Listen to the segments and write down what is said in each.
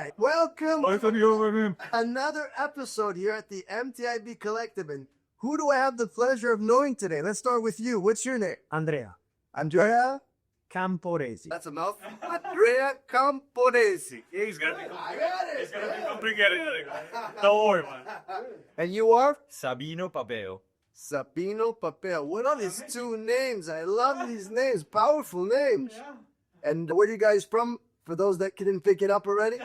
right, welcome to another episode here at the MTIP Collective. And who do I have the pleasure of knowing today? Let's start with you. What's your name? Andrea Andrea Camporesi. That's a mouthful. Andrea Camporesi. He's gonna be I got it. It's gonna be complicated. Don't worry, man. And you are? Sabino Papeo. Sabino Papel. What are these two names? I love these names. Powerful names. And where are you guys from? For those that didn't pick it up already?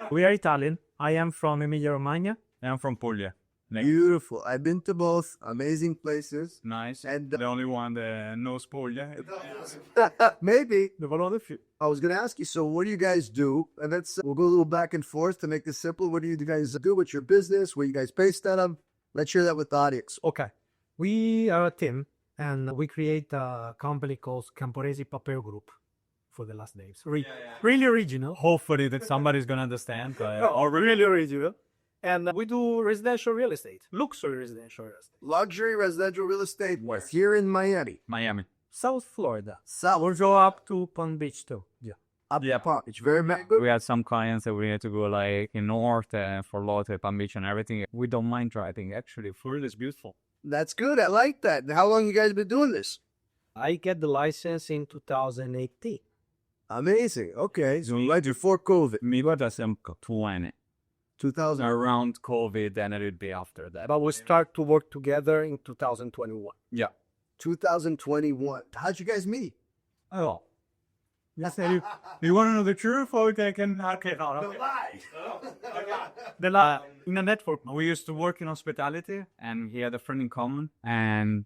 We are Italian. I am from Emilia Romagna. I'm from Puglia. Beautiful. I've been to both. Amazing places. Nice. And The only one that knows Puglia. maybe The valore più. I was going to ask you, so what do you guys do? And we'll go a little back and forth to make this simple. What do you guys do? What's your business? Where you guys based out of? Let's share that with the audience. Okay. We are a team and we create a company called Camporesi Pap Group for the last names. Really original. Hopefully that somebody's gonna understand. Or really original. And we do residential real estate, luxury residential real estate. Luxury residential real estate here in Miami. Miami. South Florida. South. We'll go up to Palm Beach too. Yeah. Up the park. It's very good. We had some clients that we had to go like in North for Lotte, Palm Beach and everything. We don't mind driving. Actually, Florida is beautiful. That's good. I like that. How long you guys been doing this? I get the license in 2018. Amazing. Okay. So right before COVID. Mi guarda sempre 2000. around COVID and a little bit after that. But we start to work together in 2021. Yeah. 2021. How'd you guys meet? Oh. You want to know the truth or they can? Okay, no. In a network. We used to work in hospitality and he had a friend in common. And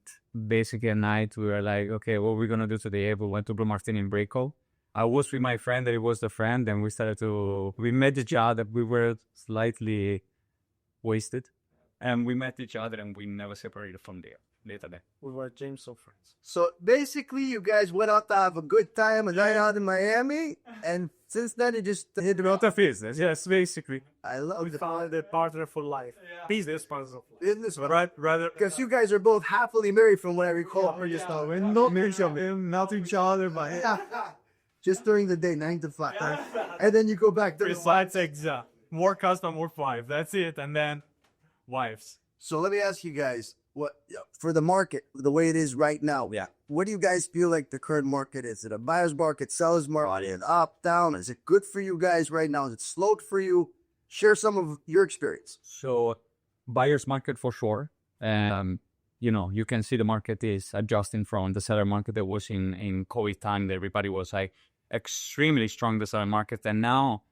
basically at night we were like, okay, what are we going to do today? We went to Blue Martini in Braco. I was with my friend, that he was the friend, and we met each other. We were slightly wasted. And we met each other and we never separated from there. Later then. We were James of friends. So basically, you guys went out to have a good time, a night out in Miami, and since then, it just hit the Not a business, yes, basically. I love We the found a partner for life. Business partner for life. business, Right, rather. because you guys are both happily married, from what I recall. We're not not each other, but Just during the day, 9 to 5, and then you go back. besides exact. More custom, more 5. That's it. And then wives. So let me ask you guys, what for the market, the way it is right now? Yeah. What do you guys feel like the current market is? Is it a buyer's market, seller's market, up, down? Is it good for you guys right now? Is it slowed for you? Share some of your experience. So buyer's market for sure. You can see the market is adjusting from the seller market that was in COVID time. That everybody was like extremely strong, the seller market. And now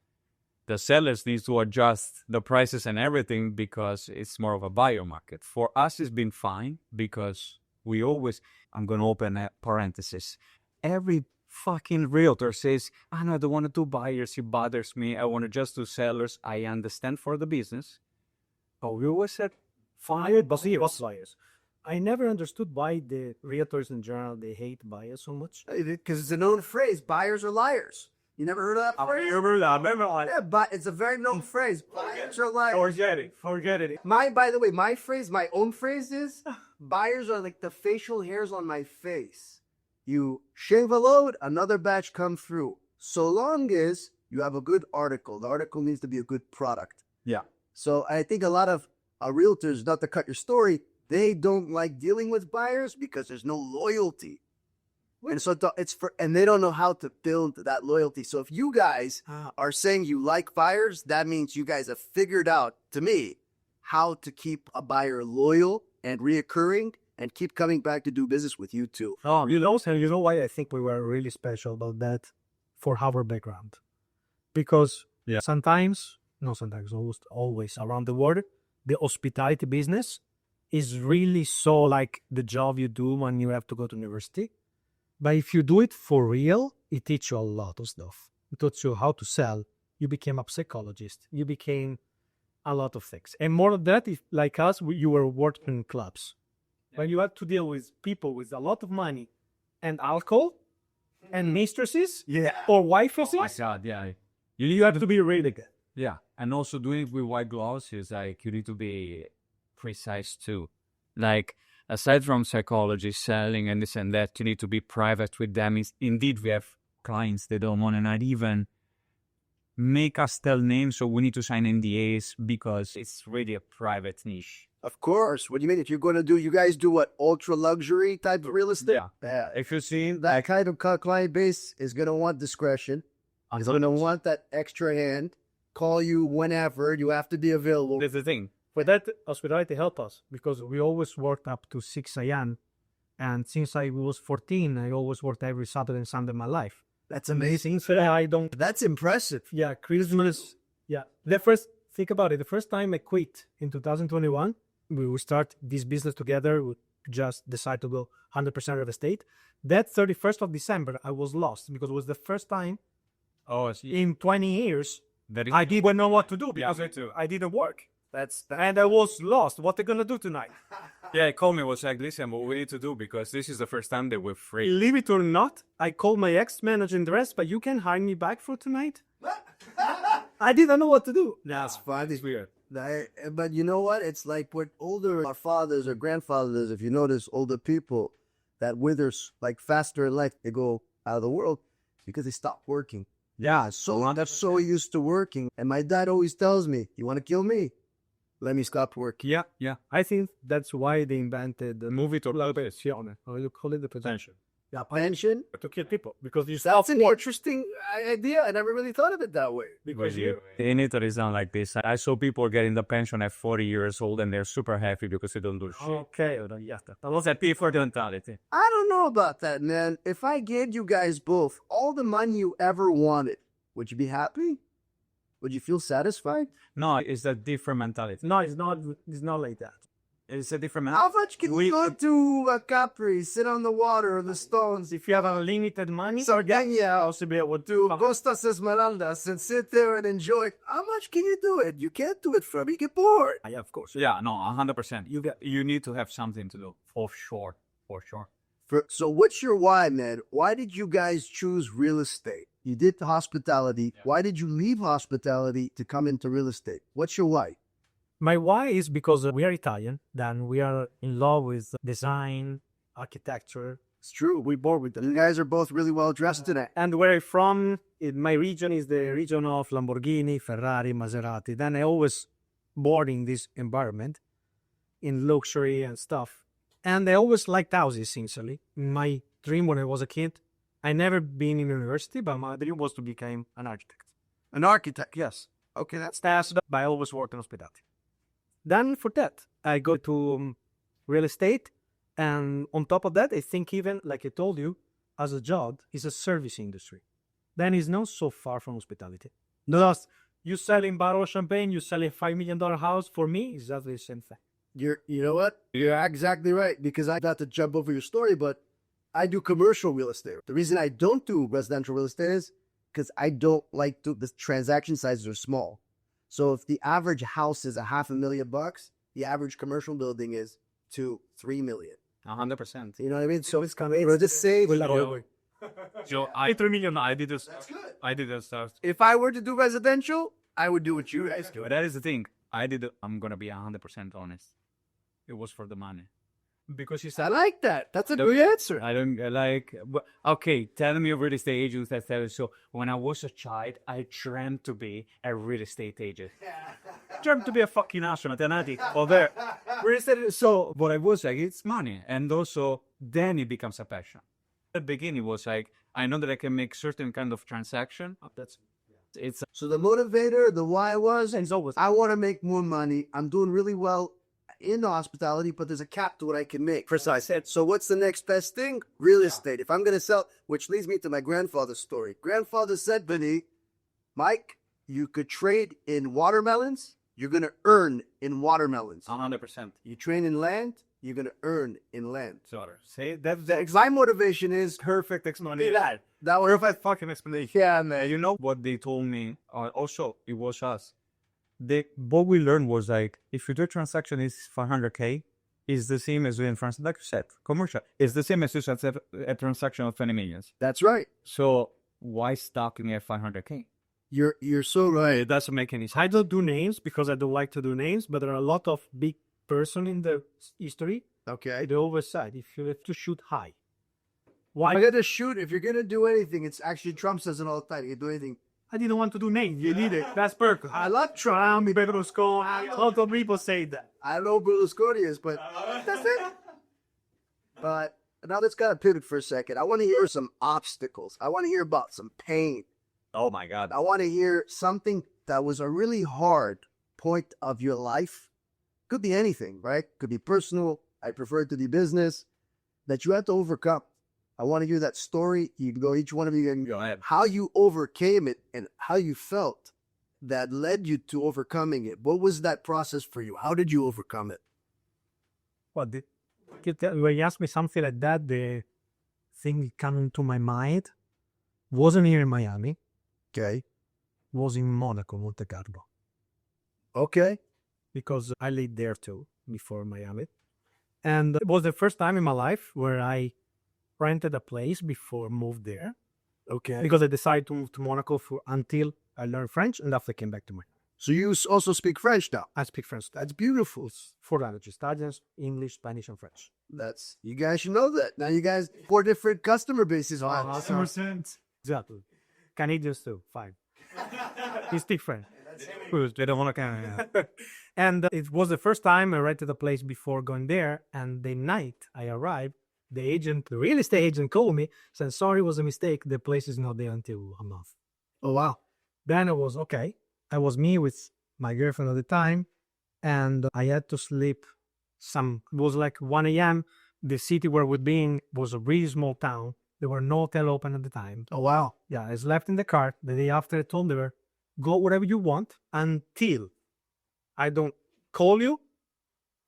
the sellers need to adjust the prices and everything because it's more of a buyer market. For us, it's been fine because I'm going to open a parenthesis. Every fucking realtor says, no, I don't want to do buyers. It bothers me. I want to just do sellers. I understand for the business. But we always said, fired buyers. I never understood why the realtors in general, they hate buyers so much. Because it's a known phrase, buyers are liars. You never heard of that phrase? Yeah, but it's a very known phrase. Buyers are liars. Forget it. By the way, my own phrase is, buyers are like the facial hairs on my face. You shave a load, another batch come through. So long as you have a good article. The article needs to be a good product. Yeah. So I think a lot of realtors, not to cut your story, they don't like dealing with buyers because there's no loyalty. And so and they don't know how to build that loyalty. So if you guys are saying you like buyers, that means you guys have figured out, to me, how to keep a buyer loyal and reoccurring and keep coming back to do business with you too. You know why I think we were really special about that for our background? Because almost always around the world, the hospitality business is really so like the job you do when you have to go to university. But if you do it for real, it teaches you a lot of stuff. It taught you how to sell. You became a psychologist. You became a lot of things. And more of that, if like us, you were working in clubs. When you had to deal with people with a lot of money and alcohol and mistresses or wives. Oh my God, yeah. You have to be really good. Yeah. And also doing it with white gloves is like, you need to be precise too. Like, aside from psychology, selling and this and that, you need to be private with them. Indeed, we have clients that don't want to not even make us tell names, so we need to sign NDAs because it's really a private niche. Of course. What do you mean? If you're going to do, you guys do what? Ultra luxury type of real estate? Yeah. If you see That kind of client base is going to want discretion. Is going to want that extra hand. Call you whenever. You have to be available. that's the thing. For that, hospitality helped us because we always worked up to 6 a.m. And since I was 14, I always worked every Saturday and Sunday of my life. That's amazing. So I don't. That's impressive. Yeah, Christmas. Yeah. Think about it. The first time I quit in 2021, we would start this business together. We just decide to go 100% real estate. That 31st of December, I was lost because it was the first time in 20 years I didn't know what to do because I didn't work. And I was lost. What are they going to do tonight? Yeah, he called me, was like, listen, what we need to do, because this is the first time that we're free. Believe it or not, I called my ex-manager in the rest, but you can hire me back for tonight? I didn't know what to do. That's fun. It's weird. But you know what? It's like what older our fathers or grandfathers, if you notice, older people that withers like faster in life, they go out of the world because they stop working. Yeah, They're so used to working. And my dad always tells me, you want to kill me? Let me stop working. Yeah. I think that's why they invented the movie to la pensione, or you call it the pension. Yeah, pension. To kill people because you That's an interesting idea. I never really thought of it that way. Because in Italy, it's not like this. I saw people getting the pension at 40 years old and they're super happy because they don't do shit. Okay, that was a P for the mentality. I don't know about that, man. If I gave you guys both all the money you ever wanted, would you be happy? Would you feel satisfied? No, it's a different mentality. No, it's not like that. It's a different mentality. How much can you go to a Capri, sit on the water or the stones? If you have unlimited money, Sardinia, also be able to Costas Esmeraldas and sit there and enjoy. How much can you do it? You can't do it forever. You get bored. Yeah, of course. Yeah, no, 100%. You need to have something to do, for sure. So what's your why, man? Why did you guys choose real estate? You did the hospitality. Yeah. Why did you leave hospitality to come into real estate? What's your why? My why is because we are Italian, then we are in love with design, architecture. It's true. We're born with them. You guys are both really well dressed today. And where I'm from, my region is the region of Lamborghini, Ferrari, Maserati. Then I always born in this environment, in luxury and stuff. And I always liked houses, essentially. My dream when I was a kid, I never been in university, but my dream was to become an architect. An architect? Yes. Okay, that's but I always worked in hospitality. Then for that, I go to real estate. And on top of that, I think even, like I told you, as a job, it's a service industry. Then it's not so far from hospitality. No, you selling bottle of champagne, you selling $5 million house, for me, it's exactly the same thing. You know what? You're exactly right, because I got to jump over your story, but I do commercial real estate. The reason I don't do residential real estate is because I don't like the transaction sizes are small. So if the average house is $500,000, the average commercial building is $2-3 million. 100%. You know what I mean? So it's kind of, just say, Joe, I 3 million. I did this. That's good. I did this stuff. If I were to do residential, I would do what you guys do. But that is the thing. I'm gonna be 100% honest. It was for the money. Because you I like that. That's a good answer. I don't like. Okay, tell me of real estate agents that tell you. So when I was a child, I dreamt to be a real estate agent. Dreamt to be a fucking astronaut, an addict. Over real estate. So what I was like, it's money, and also then it becomes a passion. At the beginning, it was like I know that I can make certain kind of transaction. It's so the motivator, the why was, and it's always I want to make more money. I'm doing really well in the hospitality, but there's a cap to what I can make. Precise. So what's the next best thing? Real estate. If I'm going to sell, which leads me to my grandfather's story. Grandfather said to me, Mike, you could trade in watermelons. You're going to earn in watermelons. 100%. You train in land. You're going to earn in land. So say that My motivation is perfect explanation. That was perfect fucking explanation. Yeah, man. You know what they told me? Also, it was us. What we learned was like, if your transaction is 500K, it's the same as doing, like you said, commercial. It's the same as you said, a transaction of 20 millions. That's right. So why stopping at 500K? You're so right. It doesn't make any sense. I don't do names because I don't like to do names, but there are a lot of big person in the history. Okay. They always said, if you have to shoot high. Why? I got to shoot. If you're going to do anything, it's actually Trump says it all the time. You can do anything I didn't want to do names. You did it. That's perfect. I love Trump, Berlusconi. A lot of people say that. I know Berlusconi is, but that's it. But now let's kind of pivot for a second. I want to hear some obstacles. I want to hear about some pain. Oh my God. I want to hear something that was a really hard point of your life. Could be anything, right? Could be personal. I prefer it to be business that you had to overcome. I want to hear that story. You can go, each one of you, and Go ahead. how you overcame it and how you felt that led you to overcoming it. What was that process for you? How did you overcome it? When you ask me something like that, the thing coming to my mind wasn't here in Miami. Okay. Was in Monaco, Monte Carlo, Okay. because I lived there too before Miami. And it was the first time in my life where I rented a place before I moved there, Okay. because I decided to move to Monaco until I learned French, and after I came back to my. So you also speak French now. I speak French. That's beautiful. 4 languages: Italian, English, Spanish, and French. You guys should know that. Now you guys 4 different customer bases. Exactly. Canadians too. 5. You speak French. They don't want to. And it was the first time I rented a place before going there. And the night I arrived, the real estate agent called me, said, "Sorry, it was a mistake. The place is not there until a month." Oh, wow. Then it was okay. I was me with my girlfriend at the time, and I had to sleep. It was like 1 a.m. The city where we'd been was a really small town. There were no hotel open at the time. Oh, wow. Yeah, I slept in the car. The day after, I told her, "Go wherever you want until I don't call you.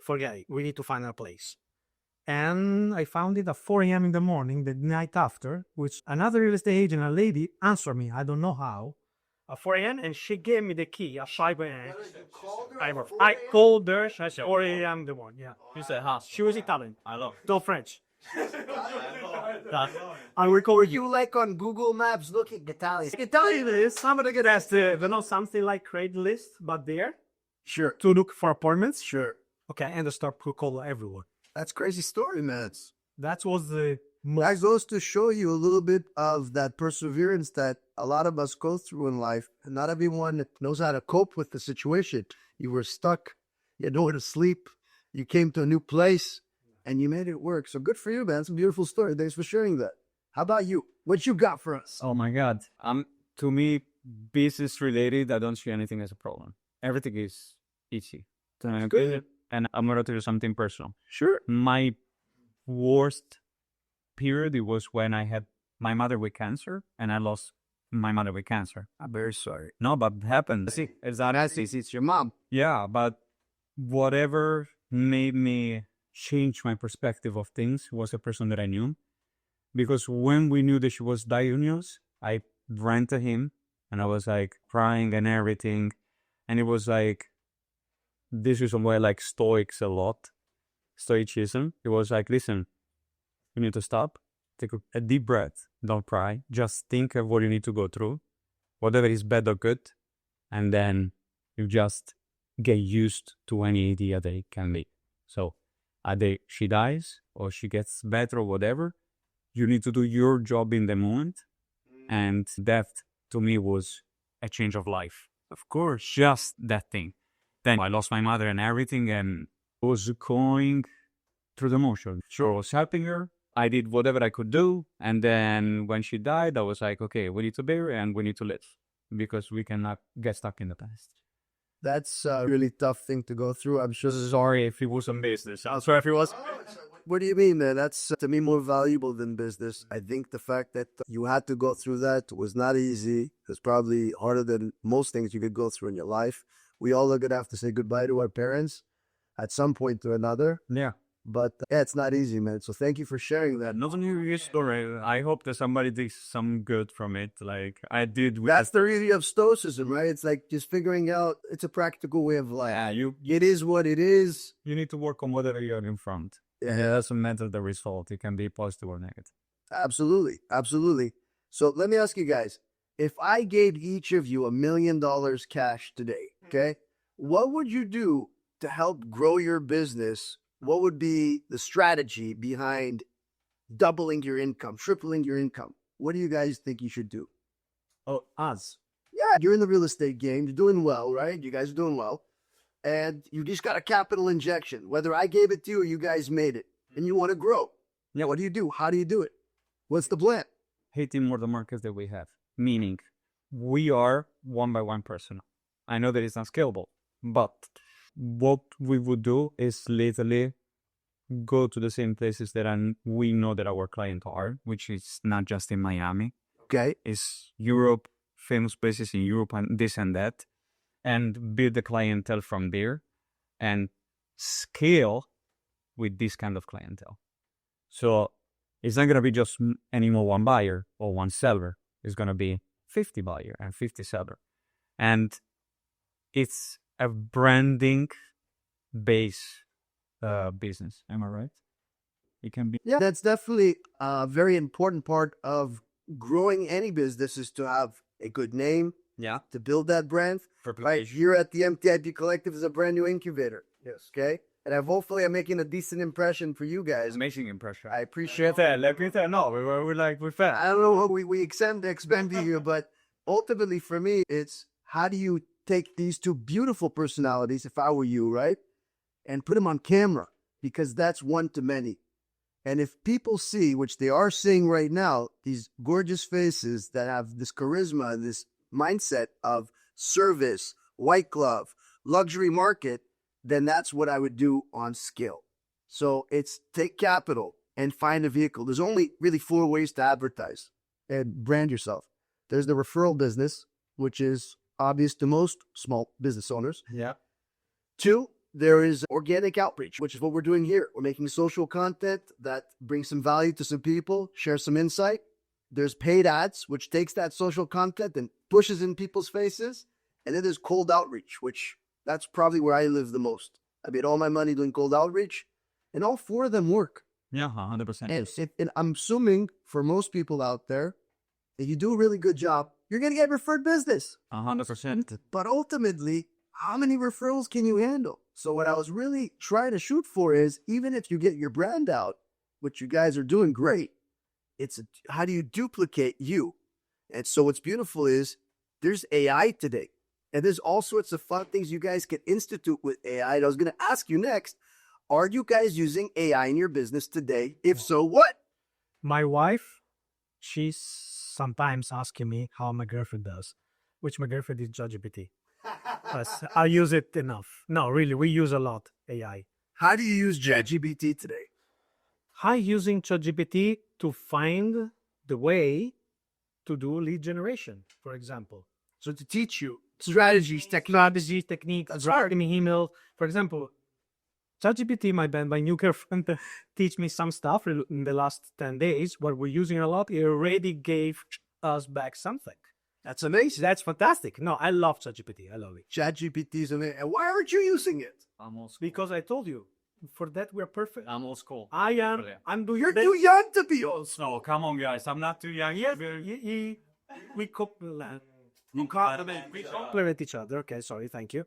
Forget it. We need to find a place." And I found it at 4 a.m. in the morning, the night after, which another real estate agent, a lady, answered me. I don't know how. At 4 a.m. and she gave me the key at 5 a.m. I called her. She said 4 a.m. the morning. Yeah. You said, huh? She was Italian. I love. No French. I record you like on Google Maps looking Italian. I can tell you this. Somebody could ask something like Craigslist, but there Sure. to look for appointments. Sure. Okay, and I start to call everyone. That's crazy story, man. That was the That goes to show you a little bit of that perseverance that a lot of us go through in life. And not everyone knows how to cope with the situation. You were stuck. You had nowhere to sleep. You came to a new place and you made it work. So good for you, man. It's a beautiful story. Thanks for sharing that. How about you? What you got for us? Oh my God. To me, business related, I don't see anything as a problem. Everything is easy. Good. And I'm going to tell you something personal. Sure. My worst period, it was when I had my mother with cancer, and I lost my mother with cancer. I'm very sorry. No, but it happened. See, it's not That's easy. It's your mom. Yeah, but whatever made me change my perspective of things was a person that I knew. Because when we knew that she was diagnosed, I ran to him and I was like crying and everything. And it was like, this is why I like Stoics a lot. Stoicism. It was like, listen, you need to stop, take a deep breath, don't cry, just think of what you need to go through, whatever is bad or good, and then you just get used to any idea that it can be. So, either she dies or she gets better or whatever, you need to do your job in the moment, and death to me was a change of life. Of course, just that thing. Then I lost my mother and everything, and I was going through the motion. Sure, I was helping her. I did whatever I could do. And then when she died, I was like, okay, we need to bury and we need to live because we cannot get stuck in the past. That's a really tough thing to go through. I'm sure. Sorry if it was a business. I'm sorry if it was. What do you mean, man? That's to me more valuable than business. I think the fact that you had to go through that was not easy. It's probably harder than most things you could go through in your life. We all are going to have to say goodbye to our parents at some point or another. Yeah. But yeah, it's not easy, man. So thank you for sharing that. Not only your story. I hope that somebody takes some good from it. Like I did. That's the beauty of Stoicism, right? It's like just figuring out, it's a practical way of life. Yeah, It is what it is. you need to work on whatever you're in front. Yeah. It doesn't matter the result. It can be positive or negative. Absolutely. Absolutely. So let me ask you guys, if I gave each of you $1 million cash today, okay, what would you do to help grow your business? What would be the strategy behind doubling your income, tripling your income? What do you guys think you should do? Oh, us. Yeah, you're in the real estate game. You're doing well, right? You guys are doing well. And you just got a capital injection. Whether I gave it to you or you guys made it. And you want to grow. Yeah, what do you do? How do you do it? What's the plan? Hitting more the markets that we have. Meaning, we are one by one person. I know that it's not scalable, but what we would do is literally go to the same places that we know that our clients are, which is not just in Miami. Okay. It's Europe, famous places in Europe and this and that, and build the clientele from there and scale with this kind of clientele. So it's not going to be just anymore one buyer or one seller. It's going to be 50 buyer and 50 seller. And it's a branding based business. Am I right? It can be. Yeah, that's definitely a very important part of growing any business is to have a good name, Yeah. to build that brand. Right here at the MTIP Collective is a brand new incubator. Yes. Okay. And hopefully I'm making a decent impression for you guys. Amazing impression. I appreciate that. Let me tell. No, we're fan. I don't know what we expend to you, but ultimately for me, it's how do you take these two beautiful personalities, if I were you, right, and put them on camera, because that's one to many. And if people see, which they are seeing right now, these gorgeous faces that have this charisma, this mindset of service, white glove, luxury market, then that's what I would do on scale. So it's take capital and find a vehicle. There's only really 4 ways to advertise and brand yourself. There's the referral business, which is obvious to most small business owners. Yeah. 2, there is organic outreach, which is what we're doing here. We're making social content that brings some value to some people, share some insight. There's paid ads, which takes that social content and pushes in people's faces. And then there's cold outreach, which that's probably where I live the most. I made all my money doing cold outreach, and all 4 of them work. Yeah, 100%. And I'm assuming for most people out there, if you do a really good job, you're going to get referred business. 100%. But ultimately, how many referrals can you handle? So what I was really trying to shoot for is, even if you get your brand out, which you guys are doing great, how do you duplicate you? And so what's beautiful is there's AI today. And there's all sorts of fun things you guys can institute with AI. And I was going to ask you next, are you guys using AI in your business today? If so, what? My wife, she's sometimes asking me how my girlfriend does, which my girlfriend is ChatGPT. I use it enough. No, really, we use a lot AI. How do you use ChatGPT today? I'm using ChatGPT to find the way to do lead generation, for example. So to teach you strategies, techniques, writing me email. For example, ChatGPT, my new girlfriend, teach me some stuff in the last 10 days. What we're using a lot, it already gave us back something. That's amazing. That's fantastic. No, I love ChatGPT. I love it. ChatGPT is amazing. And why aren't you using it? I'm old school. Because I told you, for that we're perfect. I'm old school. I am. Brilliant. I'm doing. You're too young to be old. No, come on, guys. I'm not too young yet. We complement each other. Okay, sorry, thank you.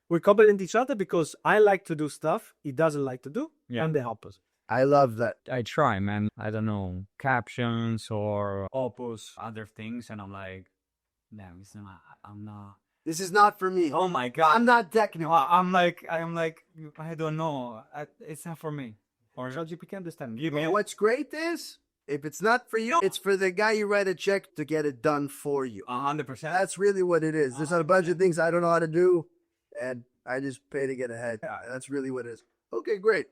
We complement each other because I like to do stuff he doesn't like to do, and they help us. I love that. I try, man. I don't know, captions or opus, other things, and I'm like, damn, I'm not. This is not for me. Oh my God. I'm not technical. I'm like, I don't know. It's not for me. Or ChatGPT can understand. And what's great is, if it's not for you, it's for the guy you write a check to get it done for you. 100%. That's really what it is. There's a bunch of things I don't know how to do, and I just pay to get ahead. Yeah. That's really what it is. Okay, great.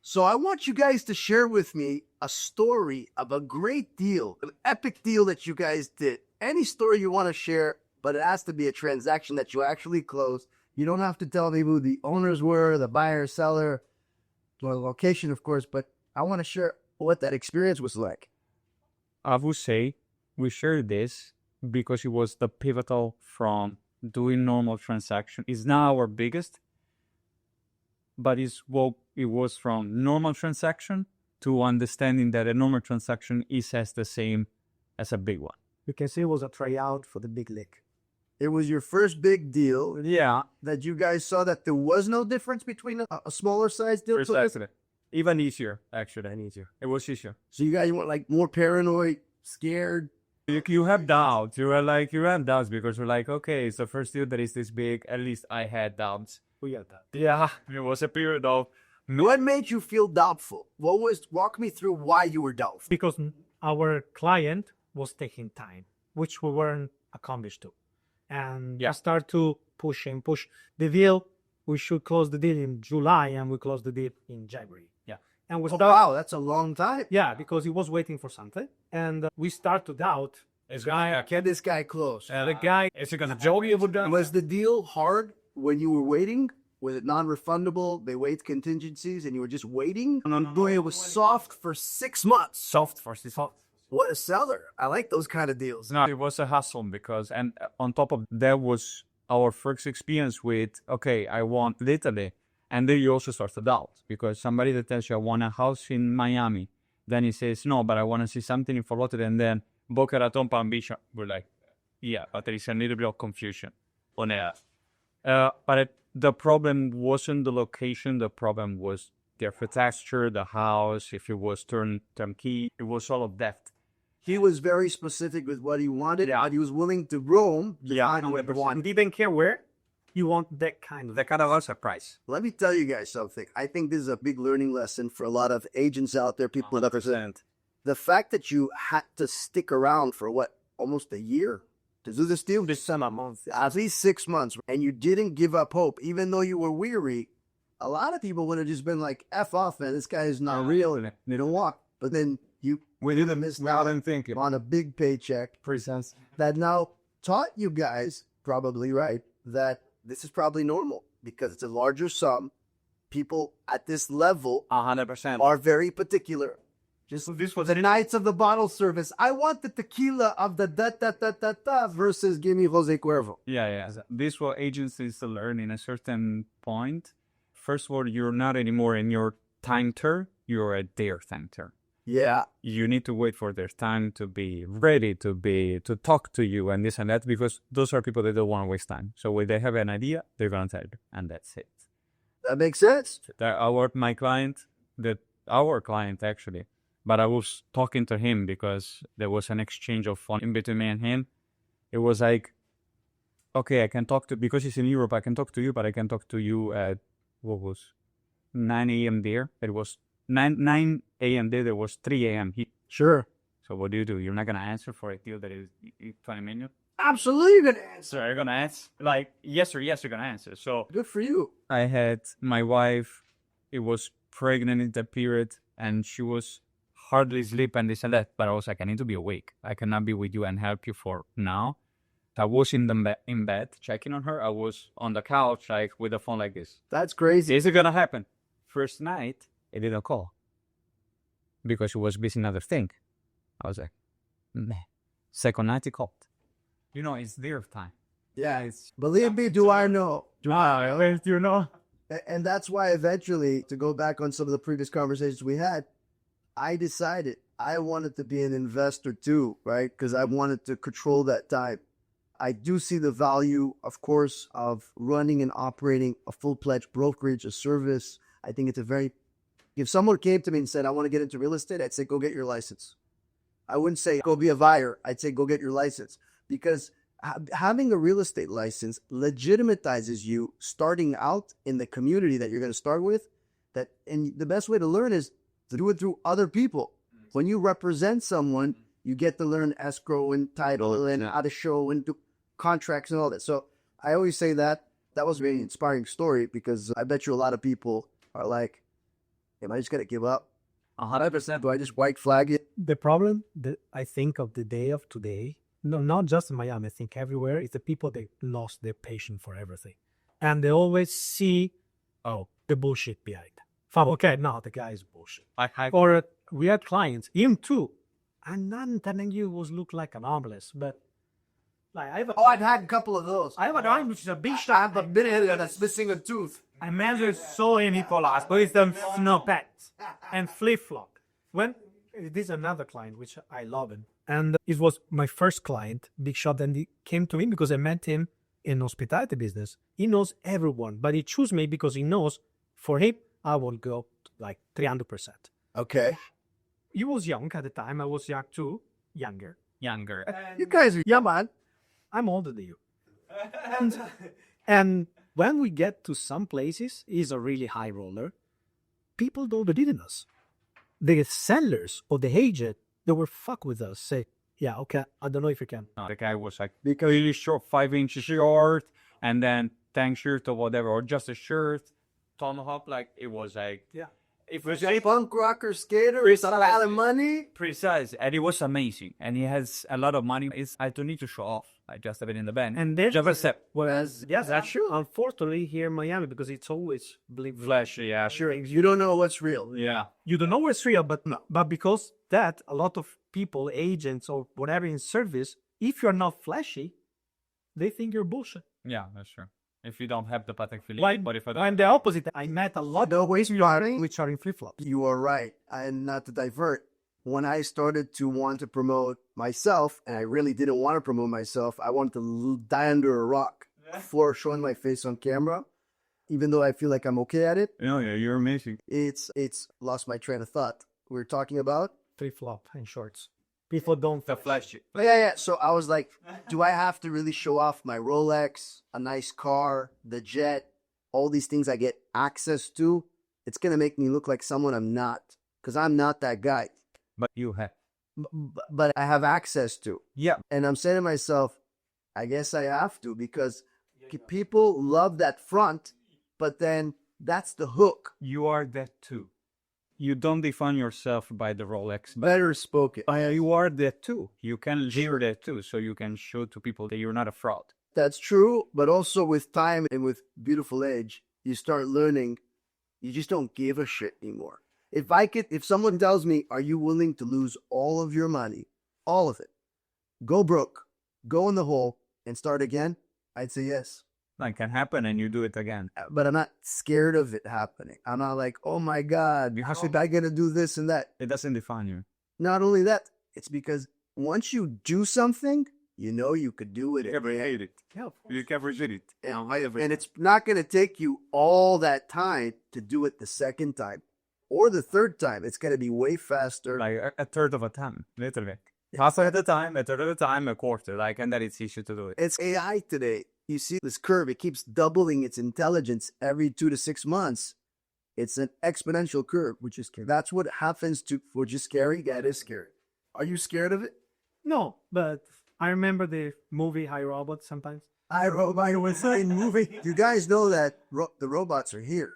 So I want you guys to share with me a story of a great deal, an epic deal that you guys did. Any story you want to share, but it has to be a transaction that you actually closed. You don't have to tell me who the owners were, the buyer, seller, the location, of course, but I want to share what that experience was like. I would say we shared this because it was the pivotal from doing normal transaction. It's not our biggest, but it's what it was from normal transaction to understanding that a normal transaction is as the same as a big one. You can see it was a tryout for the big league. It was your first big deal. Yeah, That you guys saw that there was no difference between a smaller size deal. precisely. Even easier, actually. It was easier. So you guys weren't like more paranoid, scared. You have doubts. You have doubts because you're like, okay, it's the first deal that is this big. At least I had doubts. We got that. Yeah, it was a period of What made you feel doubtful? Walk me through why you were doubtful? Because our client was taking time, which we weren't accomplished to. And we start to push the deal. We should close the deal in July, and we closed the deal in January. Yeah. And we Wow, that's a long time. Yeah, because he was waiting for something. And we start to doubt, Can this guy close? the guy is he gonna joke you with that? Was the deal hard when you were waiting? Was it non-refundable? They waived contingencies and you were just waiting? And Andrea was soft for 6 months. Soft for this. What a seller. I like those kind of deals. No, it was a hassle because, and on top of that was our first experience with, okay, I want Italy. And then you also start to doubt because somebody that tells you, I want a house in Miami. Then he says, no, but I want to see something in Fort Lauderdale. And then Boca Raton, Palm Beach. We're like, yeah, but there is a little bit of confusion on that. The problem wasn't the location. The problem was the architecture, the house, if it was turnkey. It was all of that. He was very specific with what he wanted. Yeah. And he was willing to roam. he didn't care where. You want that kind of surprise. Let me tell you guys something. I think this is a big learning lesson for a lot of agents out there, people that represent. The fact that you had to stick around for almost a year to do this deal? This summer month. At least 6 months. And you didn't give up hope, even though you were weary. A lot of people would have just been like, F off, man. This guy is not real. And they don't walk. But then we didn't miss out on a big paycheck. Presents. That now taught you guys, probably right, that this is probably normal because it's a larger sum. People at this level 100%. are very particular. This was the Knights of the Bottle service. I want the tequila of the da versus give me Jose Cuervo. Yeah. This is what agencies learn in a certain point. First of all, you're not anymore in your time turn. You're at their time turn. Yeah. You need to wait for their time to be ready to talk to you and this and that because those are people that don't want to waste time. So when they have an idea, they're going to tell you, and that's it. That makes sense. Our client actually, but I was talking to him because there was an exchange of phone in between me and him. It was like, okay, I can talk to, because he's in Europe, I can talk to you, but I can talk to you at, 9 a.m. there. It was 9 a.m. there. There was 3 a.m. Sure. So what do? You're not going to answer for a deal that is 20 million? Absolutely you're going to answer. So you're going to answer? Like, yes or yes, you're going to answer. So good for you. I had my wife, it was pregnant in that period, and she was hardly sleep and this and that. But I was like, I need to be awake. I cannot be with you and help you for now. I was in bed checking on her. I was on the couch, like with the phone like this. That's crazy. Is it going to happen? First night, it didn't call because she was busy in other thing. I was like, meh. Second night, it called. It's their time. Yeah, believe me, do I know? Do you know? And that's why eventually, to go back on some of the previous conversations we had, I decided I wanted to be an investor too, right? Because I wanted to control that time. I do see the value, of course, of running and operating a full-fledged brokerage, a service. I think if someone came to me and said, I want to get into real estate, I'd say, go get your license. I wouldn't say, go be a buyer. I'd say, go get your license. Because having a real estate license legitimizes you starting out in the community that you're going to start with. And the best way to learn is to do it through other people. When you represent someone, you get to learn escrow and title and how to show and do contracts and all that. So I always say that was a really inspiring story because I bet you a lot of people are like, am I just going to give up? 100%. Do I just white flag it? The problem that I think of the day of today, no, not just in Miami, I think everywhere, is the people that lost their patience for everything. And they always see, the bullshit behind. Okay, no, the guy is bullshit. Or we had clients, him too. I'm not telling you it look like an omelette, but like I've had a couple of those. I have a dime which is a big I shot. have a bit that's missing a tooth. I measure so many Nicolas, but it's the snow pets and flip-flop. When this is another client which I love him, and it was my first client, big shot, and he came to me because I met him in hospitality business. He knows everyone, but he chose me because he knows for him I will go like 300%. Okay. He was young at the time. I was young too, younger. younger. You guys are, yeah, man. I'm older than you. And when we get to some places, is a really high roller. People don't believe in us. The sellers or the agent, they were fuck with us. Say, yeah, okay, I don't know if you can. The guy was like really short, 5 inches short, and then tank shirt or whatever, or just a shirt, tomahawk. Like it was like, Yeah. it was Punk rocker skater with a lot of money. precise, and it was amazing. And he has a lot of money. I don't need to show off. I just have it in the bank. And then, just accept. whereas, yes, that's true. Unfortunately, here in Miami, because it's always Flashy, yeah, sure. You don't know what's real. Yeah. you don't know what's real, but because that, a lot of people, agents or whatever in service, if you're not flashy, they think you're bullshit. Yeah, that's true. If you don't have the Patek Philippe, Like, but if I I'm the opposite. I met a lot The ways you are, which are in flip-flops. you are right. And not to divert, when I started to want to promote myself, and I really didn't want to promote myself, I wanted to die under a rock before showing my face on camera, even though I feel like I'm okay at it. yeah, you're amazing. It's lost my train of thought. We were talking about. Flip-flop and shorts. People don't. The flashy. But yeah. So I was like, do I have to really show off my Rolex, a nice car, the jet, all these things I get access to? It's going to make me look like someone I'm not, because I'm not that guy. But you have. But I have access to. Yeah. And I'm saying to myself, I guess I have to, because people love that front, but then that's the hook. You are that too. You don't define yourself by the Rolex. Better spoken. You are that too. You can live that too, so you can show to people that you're not a fraud. That's true, but also with time and with beautiful age, you start learning you just don't give a shit anymore. If someone tells me, are you willing to lose all of your money, all of it, go broke, go in the hole and start again, I'd say yes. That can happen and you do it again. But I'm not scared of it happening. I'm not like, oh my God, how should I gonna do this and that? It doesn't define you. Not only that, it's because once you do something, you know you could do it. You can hate it. Yeah, You can resist it. And it's not going to take you all that time to do it the second time or the third time. It's going to be way faster. Like a third of a time, literally. Half at a time, a third of a time, a quarter. Like, and then it's easier to do it. It's AI today. You see this curve, it keeps doubling its intelligence every 2 to 6 months. It's an exponential curve, which is scary. That's what happens which is scary. Yeah, it is scary. Are you scared of it? No, but I remember the movie High Robot sometimes. I was in movie. You guys know that the robots are here.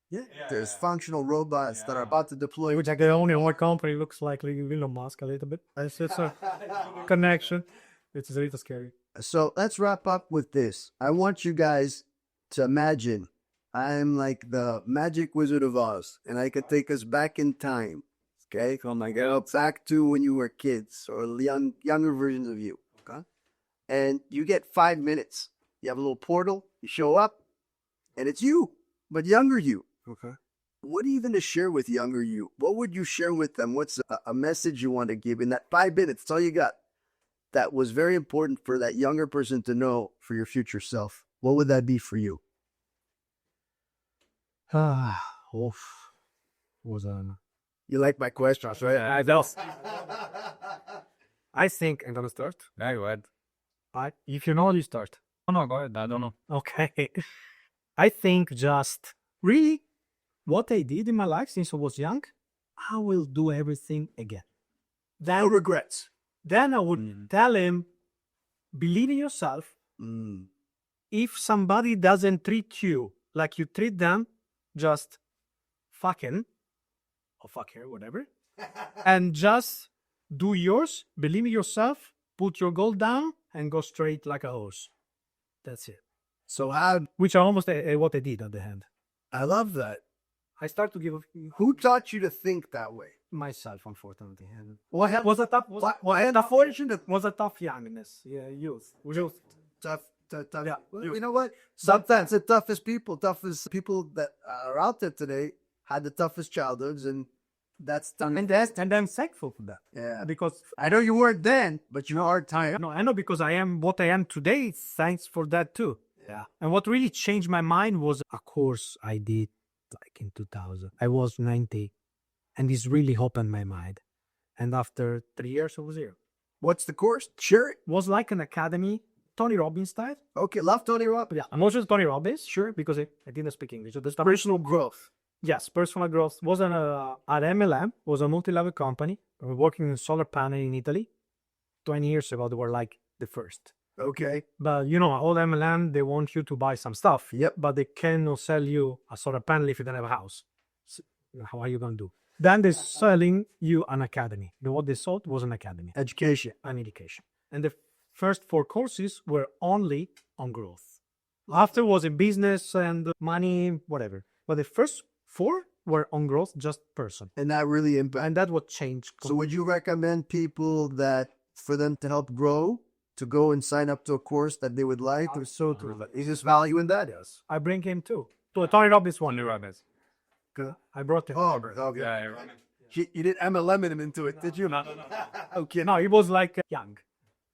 Yeah. There's functional robots that are about to deploy. Which I can only one company looks like Elon Musk a little bit. It's a connection. It's a little scary. So let's wrap up with this. I want you guys to imagine I'm like the magic Wizard of Oz, and I could take us back in time. Okay, so I'm like, back to when you were kids or younger versions of you. Okay, and you get 5 minutes. You have a little portal. You show up, and it's you, but younger you. Okay. What are you going to share with younger you? What would you share with them? What's a message you want to give in that 5 minutes? That's all you got. That was very important for that younger person to know for your future self. What would that be for you? You like my questions, right? I know. I think I'm gonna start. Yeah, go ahead. If you know, you start. Oh, no, go ahead. I don't know. Okay. I think just really what I did in my life since I was young, I will do everything again. No regrets. Then I would tell him, believe in yourself. If somebody doesn't treat you like you treat them, just fucking or fuck her, whatever, and just do yours, believe in yourself, put your goal down, and go straight like a horse. That's it. So Which are almost what I did at the end. I love that. I start to give Who taught you to think that way? myself, unfortunately. And What was a tough, unfortunate, was a tough youngness. Yeah, youth. tough. Yeah. You know what? Sometimes the toughest people that are out there today had the toughest childhoods, and that's done. And I'm thankful for that. Yeah, Because I know you weren't then, but you are tired. no, I know because I am what I am today. Thanks for that too. Yeah. And what really changed my mind was a course I did like in 2000. I was 90, and this really opened my mind. And after 3 years, I was here. What's the course? Sure. Was like an academy, Tony Robbins style. Okay, love Tony Robbins. Yeah, I'm also Tony Robbins, sure, because I didn't speak English. So the Personal growth. Yes, personal growth was at MLM, was a multi-level company. We were working in solar panel in Italy. 20 years ago, they were like the first. Okay. But all MLM, they want you to buy some stuff. Yep. But they cannot sell you a solar panel if you don't have a house. So, how are you going to do? Then they're selling you an academy. What they sold was an academy, Education. an education. And the first 4 courses were only on growth. After was in business and money, whatever. But the first 4 were on growth, just person. And that really impacts. And that's what changed. So would you recommend people that for them to help grow, to go and sign up to a course that they would like? So true. Is this value in that? Yes. I bring him too. To Tony Robbins one. Tony Robbins. I brought him. Oh, okay. Yeah. You didn't MLM him into it, did you? No. Okay. No, he was like young.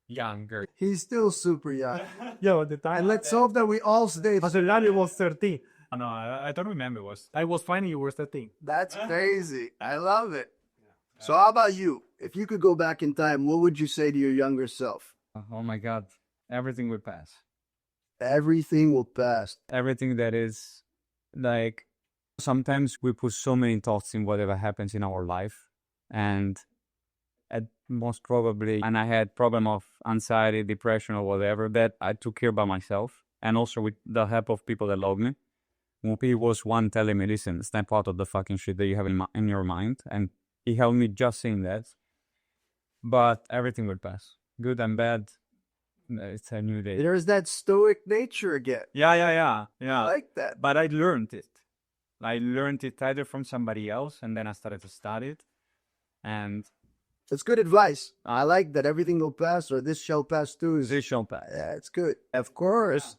Younger. He's still super young. Yeah, at the time. And let's hope that we all stay. Maserati was 13. No, I don't remember. I was finding you were 13. That's crazy. I love it. So how about you? If you could go back in time, what would you say to your younger self? Oh my God. Everything will pass. Everything will pass. Everything that is like, sometimes we put so many thoughts in whatever happens in our life. And at most probably, and I had problem of anxiety, depression or whatever, that I took care by myself. And also with the help of people that love me. Mupi was one telling me, listen, snap out of the fucking shit that you have in your mind. And he helped me just saying that. But everything will pass. Good and bad. It's a new day. There's that stoic nature again. Yeah. I like that. But I learned it. I learned it either from somebody else, and then I started to study it. And That's good advice. I like that everything will pass, or this shall pass too. this shall pass. Yeah, it's good. Of course.